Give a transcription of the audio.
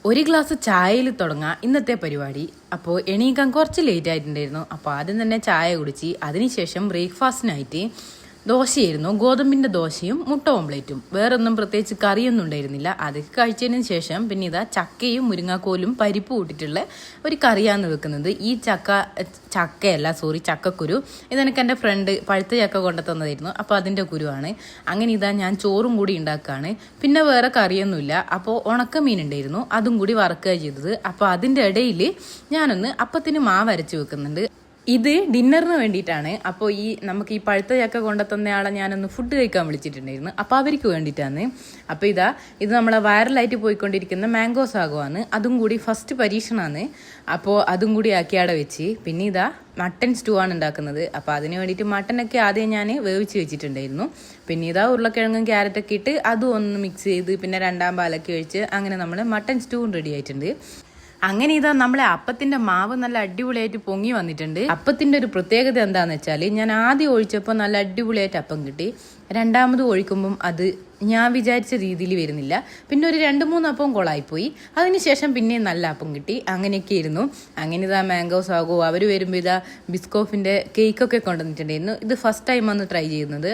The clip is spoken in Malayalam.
ഒരു ഗ്ലാസ് ചായയിൽ തുടങ്ങാം ഇന്നത്തെ പരിപാടി. അപ്പോൾ എണീക്കാൻ കുറച്ച് ലേറ്റ് ആയിട്ടുണ്ടായിരുന്നു. അപ്പോൾ ആദ്യം തന്നെ ചായ കുടിച്ച് അതിനുശേഷം ബ്രേക്ക്ഫാസ്റ്റിനായിട്ട് ദോശയായിരുന്നു. ഗോതമ്പിൻ്റെ ദോശയും മുട്ട ഓംപ്ലേറ്റും. വേറൊന്നും പ്രത്യേകിച്ച് കറിയൊന്നും ഉണ്ടായിരുന്നില്ല. അതൊക്കെ കഴിച്ചതിന് ശേഷം പിന്നെ ഇതാ ചക്കയും മുരിങ്ങാക്കോലും പരിപ്പ് കൂട്ടിയിട്ടുള്ള ഒരു കറിയാണ് വെക്കുന്നത്. ഈ ചക്കക്കുരു ഇതെനിക്ക് എൻ്റെ ഫ്രണ്ട് പഴുത്ത ചക്ക കൊണ്ടു തന്നതായിരുന്നു. അപ്പോൾ അതിൻ്റെ കുരുവാണ്. അങ്ങനെ ഇതാ ഞാൻ ചോറും കൂടി ഉണ്ടാക്കുകയാണ്. പിന്നെ വേറെ കറിയൊന്നുമില്ല. അപ്പോൾ ഉണക്കമീൻ ഉണ്ടായിരുന്നു, അതും കൂടി വറുക്കുക ചെയ്തത്. അപ്പോൾ അതിൻ്റെ ഇടയിൽ ഞാനൊന്ന് അപ്പത്തിന് മാവ് അരച്ച് വെക്കുന്നുണ്ട്. ഇത് ഡിന്നറിന് വേണ്ടിയിട്ടാണ്. അപ്പോൾ നമുക്ക് ഈ പഴുത്ത ചക്ക കൊണ്ടുത്തന്നയാളെ ഞാനൊന്ന് ഫുഡ് കഴിക്കാൻ വിളിച്ചിട്ടുണ്ടായിരുന്നു. അപ്പോൾ അവർക്ക് വേണ്ടിയിട്ടാണ്. അപ്പോൾ ഇത് നമ്മളെ വൈറലായിട്ട് പോയിക്കൊണ്ടിരിക്കുന്ന മാംഗോ സാഗോയാണ്. അതും കൂടി ഫസ്റ്റ് പരീക്ഷണമാണ്. അപ്പോൾ അതും കൂടി ആക്കിയാടെ വെച്ച് പിന്നെ മട്ടൻ സ്റ്റൂ ആണ് ഉണ്ടാക്കുന്നത്. അപ്പോൾ അതിന് വേണ്ടിയിട്ട് മട്ടനൊക്കെ ആദ്യം ഞാൻ വേവിച്ച് വെച്ചിട്ടുണ്ടായിരുന്നു. പിന്നെ ഉരുളക്കിഴങ്ങും ക്യാരറ്റൊക്കെ ഇട്ട് അതും ഒന്ന് മിക്സ് ചെയ്ത് പിന്നെ രണ്ടാം പാലൊക്കെ ഒഴിച്ച് അങ്ങനെ നമ്മൾ മട്ടൻ സ്റ്റൂവും റെഡി ആയിട്ടുണ്ട്. അങ്ങനെ നമ്മളെ അപ്പത്തിന്റെ മാവ് നല്ല അടിപൊളിയായിട്ട് പൊങ്ങി വന്നിട്ടുണ്ട്. അപ്പത്തിന്റെ ഒരു പ്രത്യേകത എന്താണെന്ന് വെച്ചാൽ ഞാൻ ആദ്യം ഒഴിച്ചപ്പോൾ നല്ല അടിപൊളിയായിട്ട് അപ്പം കിട്ടി. രണ്ടാമത് ഒഴിക്കുമ്പം അത് ഞാൻ വിചാരിച്ച രീതിയിൽ വരുന്നില്ല. പിന്നെ ഒരു 2-3 അപ്പം കൊളായിപ്പോയി. അതിനുശേഷം പിന്നെ നല്ല അപ്പം കിട്ടി. അങ്ങനെയൊക്കെ ആയിരുന്നു. അങ്ങനെ മാംഗോ സാഗോ അവർ വരുമ്പോൾ ബിസ്കോഫിന്റെ കേക്കൊക്കെ കൊണ്ടുവന്നിട്ടുണ്ടായിരുന്നു. ഇത് ഫസ്റ്റ് ടൈമാണ് ട്രൈ ചെയ്യുന്നത്.